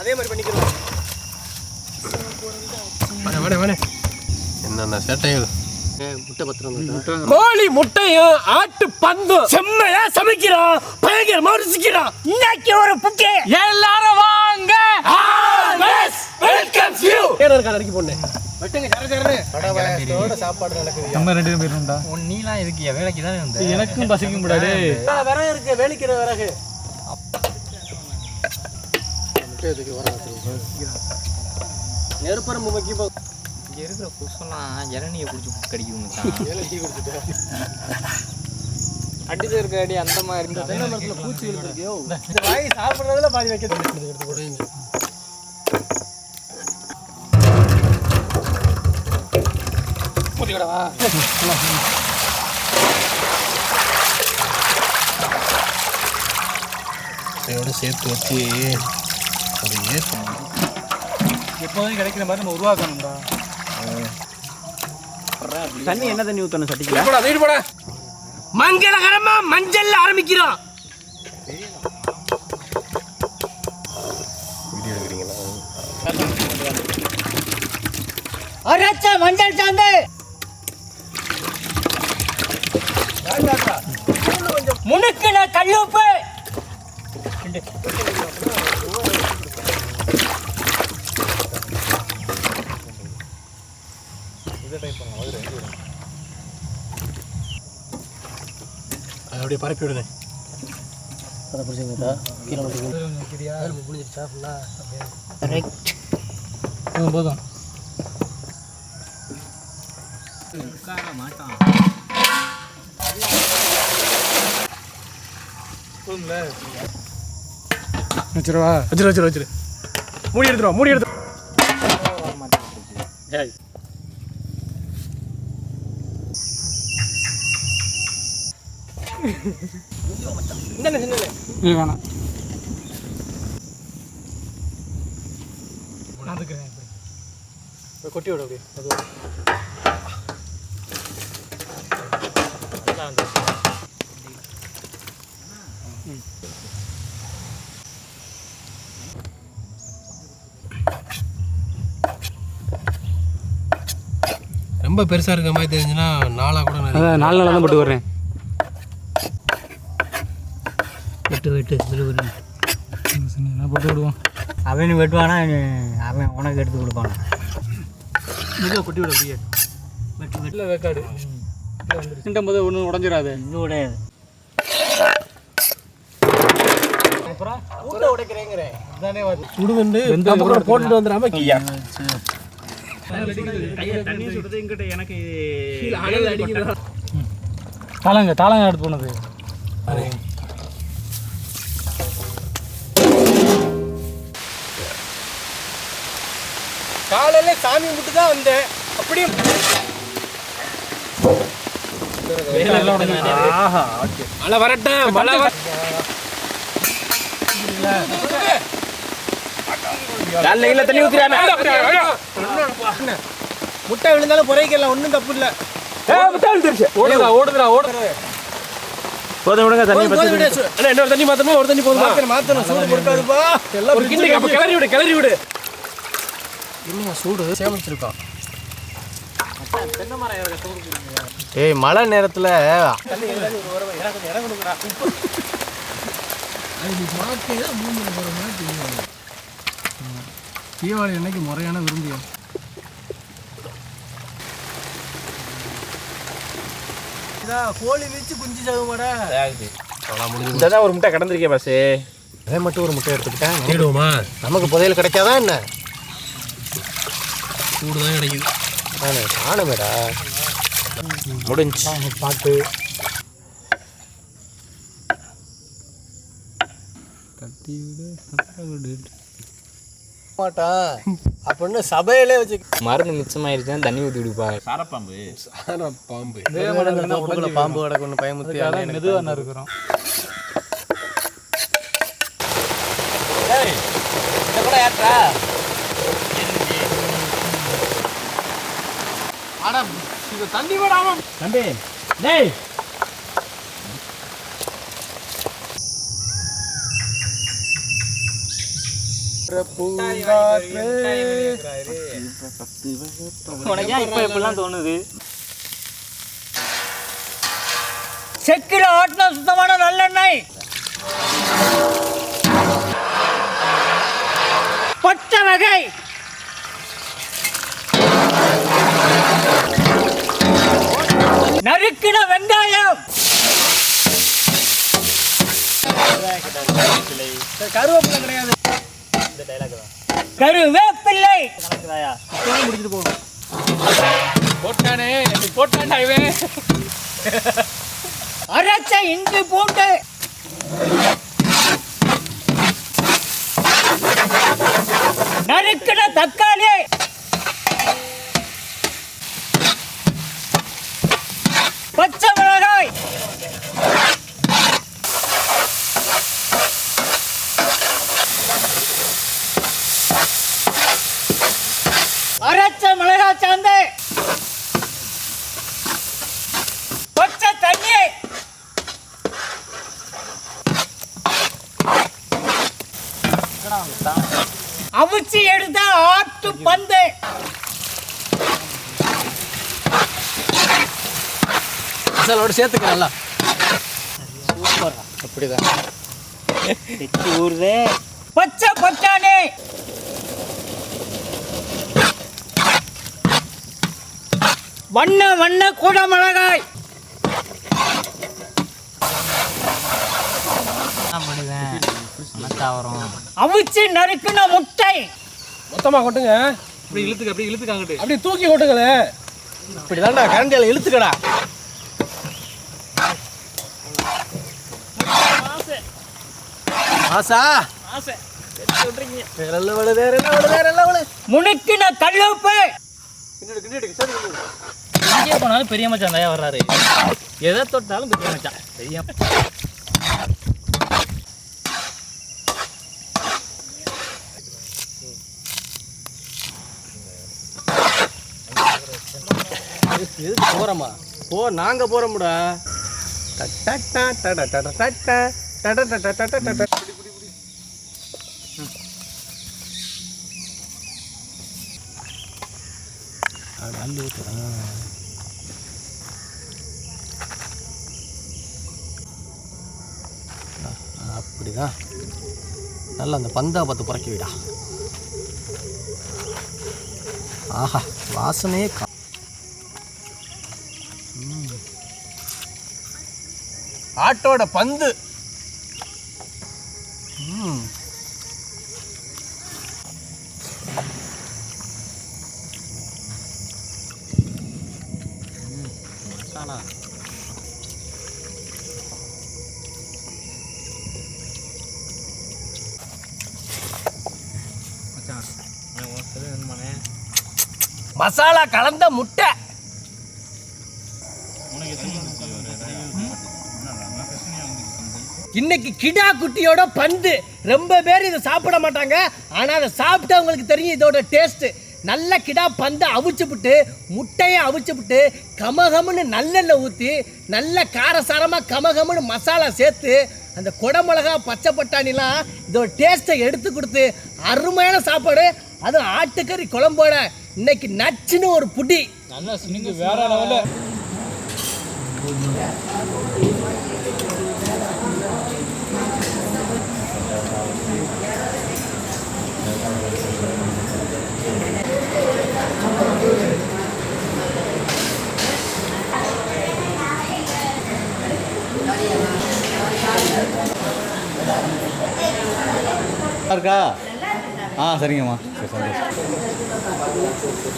அதே மாதிரி பண்ணிக்கலாம். என்னென்ன சேட்டைகள். முட்டை பத்திரம் கோழி முட்டையும் ஆட்டு பந்தும் செம்மையா சமைக்கிறோம். பயங்கரமா ருசிக்கிறோம். இன்னைக்கு ஒரு புக்கே எல்லாரும் வாங்க. Welcome you. ஏனர்கா நடிக்க போனே வெட்டுங்க ஜர ஜரனே படவயத்தோட சாப்பாடு நடக்குது. நம்ம ரெண்டு பேரும் பேரும்டா. நீலாம் எதுக்கு வேலைக்கு தான் வந்த? எனக்கும் பசிக்கும் கூடாது. விறகு இருக்கு வேலிக்கிற விறகு. முட்டையதுக்கு வர நெருப்பரம்பு வைக்கி போ. இங்க இருக்கிற குசலாம் இளநியை குடிச்சு கடிக்குது மச்சான். இளநீ குடிச்சிட்டு அடிச்சு இருக்க அடி அந்த மாதிரி இந்த தென்னை மரத்துல பூச்சி விழுந்துருக்கியோ. இந்த வாய் சாப்பிடுறதுல பாதி வைக்க எடுத்து கூட போடிடவா. இதோட சேர்த்து வச்சு ஒரு ஏற்றம் எப்போதும் கிடைக்கிற மாதிரி நம்ம உருவாக்கணும்டா. தண்ணி என்ன தண்ணி ஊற்றணும் சட்டிக்கு? மங்களகரமா மஞ்சள் ஆரம்பிக்கிறோம். மஞ்சள் சாந்து முனுக்குன கல்லுப்பு அப்படியே பரப்பி விடுங்க. அதை பிடிச்சிங்கடா கீழே முடிஞ்சிருச்சா ஃபுல்லாக போதும். மாட்டான் வச்சிருவா வச்சிரு மூடி எடுத்துருவா மூடி எடுத்து வேணாம் கொட்டி விட அப்படியே ரொம்ப பெருசா இருக்க மாதிரி தெரிஞ்சுன்னா நாளா கூட நாலு நாளாக தான் போட்டு வர்றேன். வெட்டு என்ன போட்டு விடுவான். அவன் வெட்டுவானா அவன் உனக்கு எடுத்து கொடுப்பானா. மெதுவாக கொட்டி விட அப்படியே வெட்டில் வேக்காடு வந்துடும் போது ஒன்றும் உடஞ்சிடாது. இது உடையாது. அப்புறம் ஊட்ட உடைக்கிறேங்கிறேன் தானே உடுதுண்டு அப்புறம் போட்டுட்டு வந்துடாம கையா தண்ணி சுடுறது எங்கிட்ட எனக்கு தாளங்க எடுத்து போனது. காலையில சாமி முட்டு தான் வந்தேன். அப்படியே மழை வரட்டும் மழை தண்ணி ஊத்துறானே. முட்டை விழுந்தாலும் புரைக்கலாம் ஒன்றும் தப்பு இல்லை. ஓடுதுடா போதும் விடுங்க. தண்ணி இன்னொரு தண்ணி மாத்தணுமா? ஒரு தண்ணி போதும் மாத்தணும். சூடு கொடுக்காதுப்பா. எல்லாம் கிளறி விடு. என்ன சூடு சேமிச்சிருக்கான். ஏய் மழை நேரத்தில் தீபாவளி அன்னைக்கு முறையான விரும்பியும் கோழி வச்சு குஞ்சு சாகுமாடா. முடிஞ்சதான் ஒரு முட்டை கிடந்திருக்கேன் பாசு. அதே மட்டும் ஒரு முட்டை எடுத்துக்கிட்டேன். தேடுவோமா? நமக்கு புதையல் கிடைக்காதா என்ன? சூடு தான் கிடைக்குது. ஆனமேடா முடிஞ்சு பாட்டு கட்டி விடு மாட்டான் அப்படின்னு சபையிலே வச்சு மருந்து மிச்சமாயிருச்சுன்னா தண்ணி ஊற்றி விடுப்பா. சாரப்பாம்பு பாம்பு கிடக்கு பயமுத்தி மெதுவாக இருக்கிறோம். கூட ஏற்றா தண்ணி விடாம தம்பி டேய் இப்பெல்லாம் தோணுது செக்கில் ஆட்டின சுத்தமான நல்லெண்ணெய் பச்சை வகை நறுக்கின வெங்காயம் கருவேப்பிலை கிடையாது கருவேப்பிள்ளை முடிச்சுட்டு போகணும் போட்டானே அரைச்ச இஞ்சி பூண்டு நறுக்கின தக்காளி பச்சை மிளகாய் அரைச்ச மிளகாய் சாந்து பச்சை தண்ணி அவிச்சி எடுத்த ஆட்டு பந்து மசாலோட சேர்த்துக்க நல்லா சூப்பர் அப்படிதான் ஊறுதே பச்சை பட்டாணி வண்ண கூட மிளகாய் அவிச்சு நறுக்குன முட்டை மொத்தமாக கொட்டுங்க. அப்படி இழுத்துக்காங்கட்டு அப்படி தூக்கி கொட்டுங்களே. இப்படி தான்டா கரண்டியில் இழுத்துக்கடா. ஆசா முனுக்கின கல்லுப்பு எங்கே போனாலும் பெரிய மச்சான் தான் வர்றாரு. எதை தொட்டாலும் பெரிய மச்சான் பெரிய எதுக்கு போகிறோமா? நாங்க போறோம்டா. அப்படிதான் நல்லா அந்த பந்தா பார்த்து புறக்கி விடா. ஆஹா வாசனையே ஆட்டோட பந்து. மசாலா மசாலா கலந்த முட்டை. இன்னைக்கு கிடா குட்டியோட பந்து. ரொம்ப பேர் இதை சாப்பிட மாட்டாங்க, ஆனால் அதை சாப்பிட்டவங்களுக்கு தெரியும் இதோட டேஸ்ட்டு. நல்ல கிடா பந்தை அவிச்சுப்புட்டு முட்டையை அவிச்சுப்புட்டு கமகமுன்னு நல்லெண்ணெய் ஊற்றி நல்ல காரசாரமாக கமகமுன்னு மசாலா சேர்த்து அந்த குடமிளகா பச்சை பட்டாணிலாம் இதோட டேஸ்ட்டை எடுத்து கொடுத்து அருமையான சாப்பாடு. அதுவும் ஆட்டுக்கறி குழம்போட இன்னைக்கு நச்சுன்னு ஒரு புடி நல்லா சினிங்கு வேற லெவலில். இருக்கா? சரிங்கம்மா, சரி, சந்தோஷம்.